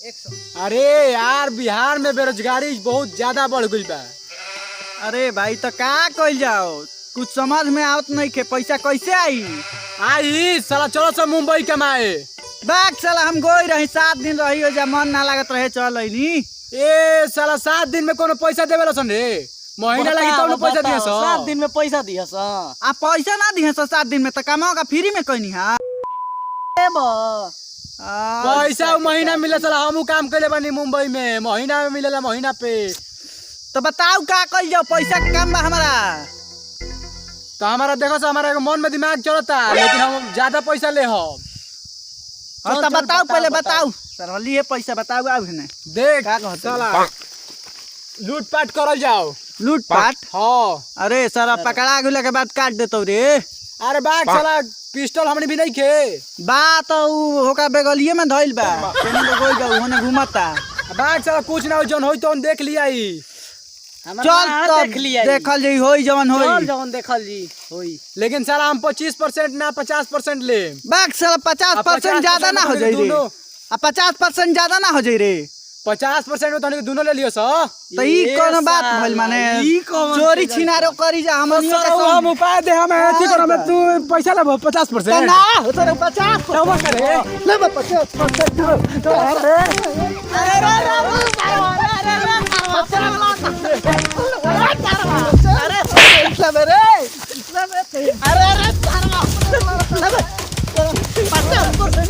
100। अरे यार बिहार में बेरोजगारी बहुत ज्यादा बढ़ गई बा। अरे भाई तो का कइल जाओ, कुछ समझ में आवत नहीं के पैसा कैसे आई। आई साला चलो सब मुंबई कमाए। बाग साला हम गोई रही 7 दिन रही हो, जा मन ना लागत रहे चल नी। ए साला 7 दिन में कोनो पैसा देवेला सन रे, महीना लगी तो पैसा दिया सो। 7 दिन में पैसा दिया सा। आ पैसा ना दिए 7 दिन में तो कमाओगा फ्री में कहनी हा। पैसा महीना मिले साला, हमू काम करे बानी मुंबई में, महीना में मिलेला महीना पे। तो बताओ का कइल जाओ, पैसा का काम बा हमारा। तो हमारा देखो सो हमारा मन में दिमाग चलता, लेकिन हम ज्यादा पैसा ले हम। तो बताओ पहले बताओ सर, लिए पैसा बताओ अब ने देख का कहत साला लूटपाट करल जाओ। लूटपाट? हाँ। अरे सर पकड़ा गेला के बाद काट देतो रे। अरे बाग साला पिस्टल हमने भी नहीं खे। बात होका बेगलिए में धइल बा, केने गोई जाऊ होने घुमाता। बाग साला कुछ ना हो, जौन होई तो हम देख लिया ही। चल तो देख लिया देखल जी होई जवन होई। चल जवन देखल जी होई। लेकिन साला हम 25% ना 50% ले। बाग साला 50% ज्यादा ना हो जाई रे। आ 50% ज्यादा ना हो जाई रे। 50% में तो दोनों ले लियो सो। तो ई कोनो बात भइल माने चोरी छिनारो करी जा हमनियो के संग। हम उपाय दे, हम ऐसी कर, हम तू पैसा ले 50%। ना उतर 50 तब करे ले 50%।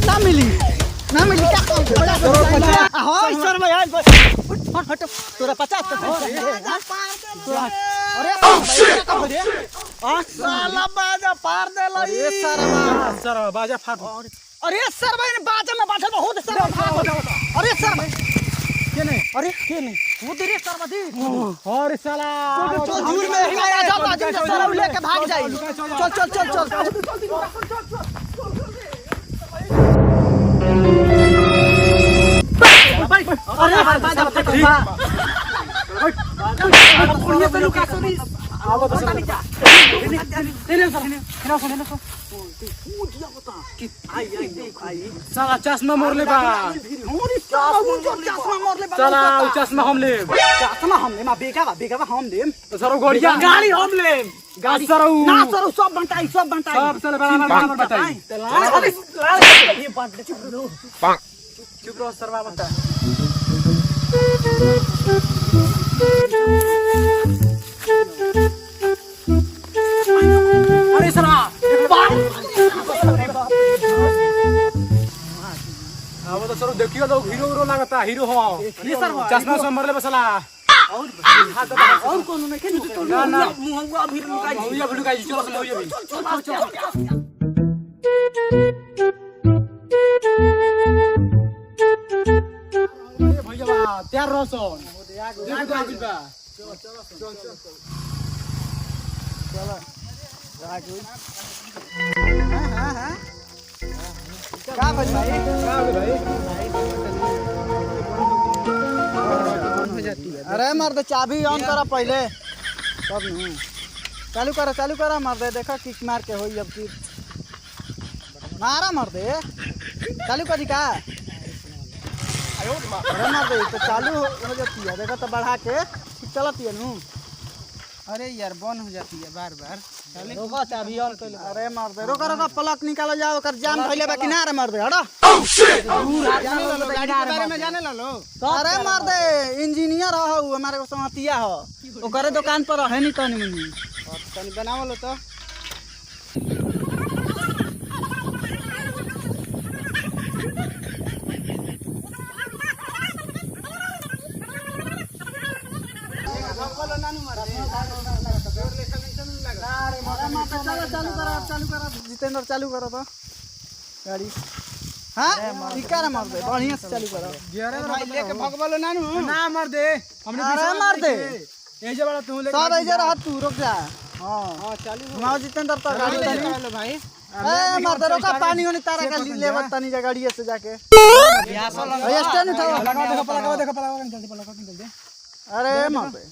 ना मिली ना मिली क्या तोरा 50%। साला बाजा पार दे लई। सर बाजा फाट। अरे सर भाई ने बाजा में बाजा बहुत सर। अरे सर केने, अरे केने वो तेरे सर बदी। और साला चल दूर में ही बाजा बाजा सर लेके भाग जाई। चल चल चल चल अरे बाजा पुड़िया पे लुका सुनी। आवो तो साला चश्मा मोर ले बा। साला चश्मा हम ले। चश्मा हम ले मा बेगा हम दे। तो सर गोड़िया गाड़ी हम ले। गाड़ी सर ना सर सब बंटाई सब सब साले बराबर बताई। चुप रहो सरवा बता। अरे सरा अब तो सर देखियो लोग हीरो लगता, हीरो हो। चश्मा से मरले बसला। और कोनो नहीं के ना ना मुंह अभी लुकाई। भैया भिड़ू गाई चलो चलो ये भी। भैया बा तैयार रहो सोन। देखो आगे बा। का भाई अरे मर्द चाबी ऑन करा पहले तब नहीं चालू करा मर्द। देखा किक मार के होई अब की मारा मर्द चालू करी का। अरे मर्द तो चालू हो जाती है, देखा तो बढ़ा के चलती है नू। अरे यार बंद हो जाती है बार बार। रोका चाबी ऑन कर। अरे मर्द रोका प्लग निकालो जाओ, कर जाम धइले बा किनारे मर्द हड़ो। गाड़ी के बारे में जाने ला लो। अरे मर्द इंजीनियर हो हमारे को समतिया हो, ओकरे दुकान पर है नहीं तनी मनी तनी बनावो लो तो। चालू करा जितेंद्र चालू करो तो गाड़ी। हाँ ठीक है मर दे बढ़िया से चालू करो। भाई लेके भगवालो नानू ना मर दे हमने अरे मार दे ए जे वाला तू ले सब ऐसे रह तू रुक जा। हां हां चालू घुमाओ जितेंद्र तो गाड़ी तनी हेलो भाई। ए मार दे रोका पानी होने तारा का लेवत तनी जा गाड़ी से जाके यहां पर ये स्टैंड उठाओ। देखो जल्दी पलक निकल दे। अरे मार दे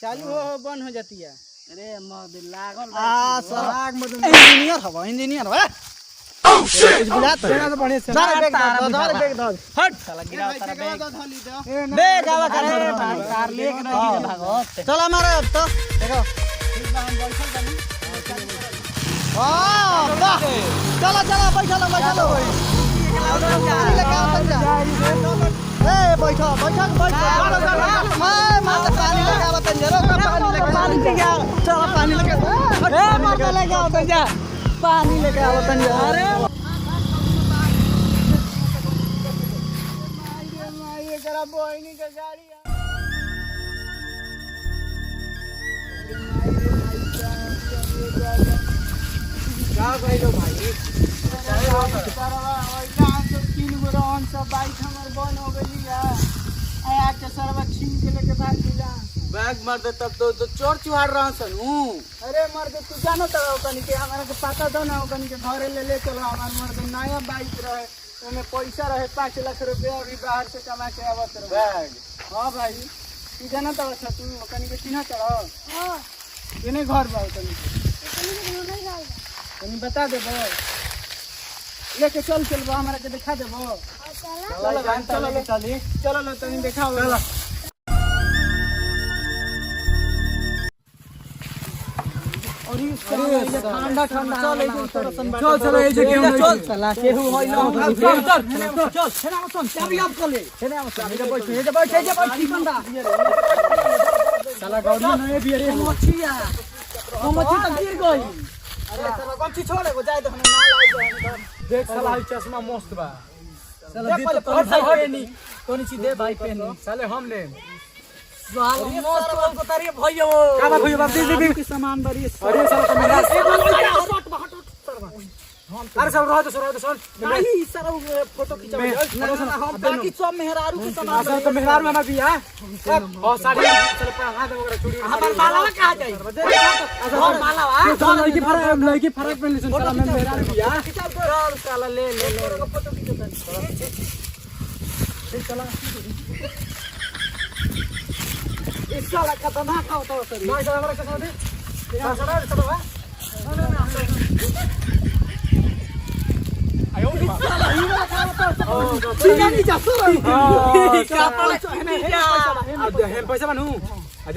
चालू हो बंद हो जाती है। अरे मद लागल आ सर इंजीनियर हवा कुछ बुझाता देखा तो बढ़िया से सारे बेग धर बेग धर हट साला गिरा तारा बेग बेग आवा कर कार लेके नहीं भागत चल हमारे अब तो देखो हां वाह चलो चलो बैठो बैठो ए बैठो बैठो बैठो मार पानी लगा बतन जरो पानी लेके आ चलो पानी लेके ए मार लेके आओ तन जा पानी लेके आओ तन जा अरे ये करा बोइनी के गाड़ी का कहिलो भाई बैग मार दे तब तो चोर चुहाड़ रहा सन अरे मर्द तू जानो तो कनी के हमारे के पता दो ना कनी के घरे ले चलो हमार मर्द नया बाइक रहे ओमे पैसा रहे 5 लाख रुपया अभी बाहर से कमा के आवत रहे बैग हां भाई तू जानो तो अच्छा तू कनी के चिन्ह चढ़ो हां केने घर बा कनी बता देबो लेके चल बा हमरा के दिखा देबो चलो चलो लो तनी दिखाओ चलो ठंडा ठंडा चल चलो ए जगह चल चला केहू होई ना चल चल छेना सुन चाबी आप कर ले छेना बैठ बंदा साला गाड़ी में ए बियर मछिया हम मछी तो गिर गई अरे साला गमछी छोड़े को जाए तो हमें ना लाई देख साला ई चश्मा मस्त बा साला दे तो भाई पहनी तो नीचे दे भाई पहनी साले हम ले साला मस्त को तारी भइयो का बा भइयो बाप दीदी के सामान बड़ी अरे साला मेरा अरे सब रहो तो सुन नहीं सारा फोटो खिंचाओ हम बाकी सब मेहरारू के सामान असल तो मेहरार मामा भी है और साड़ी चल पहना दे वगैरह चूड़ी हमार माला कहां जाई और माला वा लड़की फरक पहन ली साला मैं मेहरार भी है खिंचाओ तो और साला ले फोटो खिंचाओ चला इस साला खतरनाक होता है सर मैं साला का साथ दे साला चलो आयो चिकनी जासो हम पैसा बनू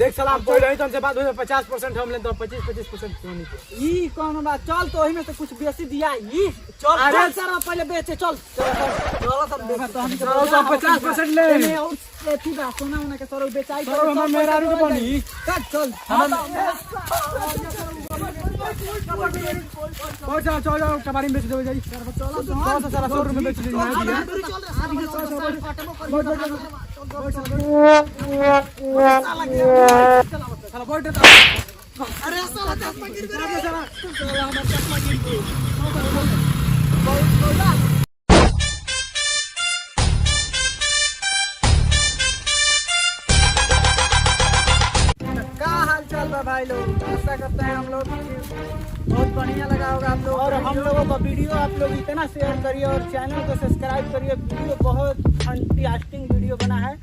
देख साला पहले ही तुमसे बात हुई 50% हम लेते 25% सोनी के ई कौन बात चल तो ओही में से कुछ बेसी दिया ई चल अरे सारा पहले बेचे चल चल सब देखा तो हम तो 50% ले एथी बा सोना उना के सरो बेचाई सरो हमर मेहरारू के बनी काट चल चल कबाड़ी में बेच दे जाई चलो सारा 100 रुपए बेच ली साला बैठ अरे साला चश्मा गिर गया साला हमर चश्मा गिर गया हाल चाल बा भाई लोग आशा करते हैं हम लोग बहुत बढ़िया लगा होगा आप लोग और हम लोगों का वीडियो आप लोग इतना शेयर करिए और चैनल को सब्सक्राइब करिए वीडियो बहुत फंटास्टिक वीडियो बना है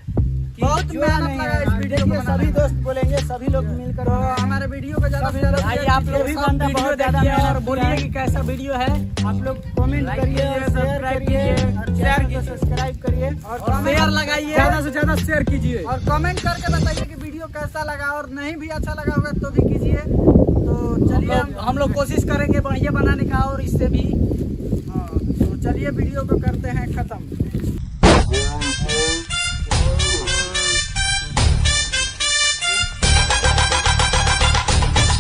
बहुत मेहनत लगा इस वीडियो में सभी दोस्त बोलेंगे सभी लोग मिलकर हमारे वीडियो को ज्यादा से ज्यादा भाई आप लोग भी बंदा बहुत ज्यादा और बोलिए कि कैसा वीडियो है आप लोग कमेंट करिए सब्सक्राइब करिए और चैनल को सब्सक्राइब करिए और शेयर लगाइए ज्यादा से ज्यादा शेयर कीजिए और कमेंट करके बताइए कि वीडियो कैसा लगा और नहीं भी अच्छा लगा होगा तो भी कीजिए तो चलिए हम लोग कोशिश करेंगे बढ़िया बनाने का और इससे भी तो चलिए वीडियो को करते हैं खत्म।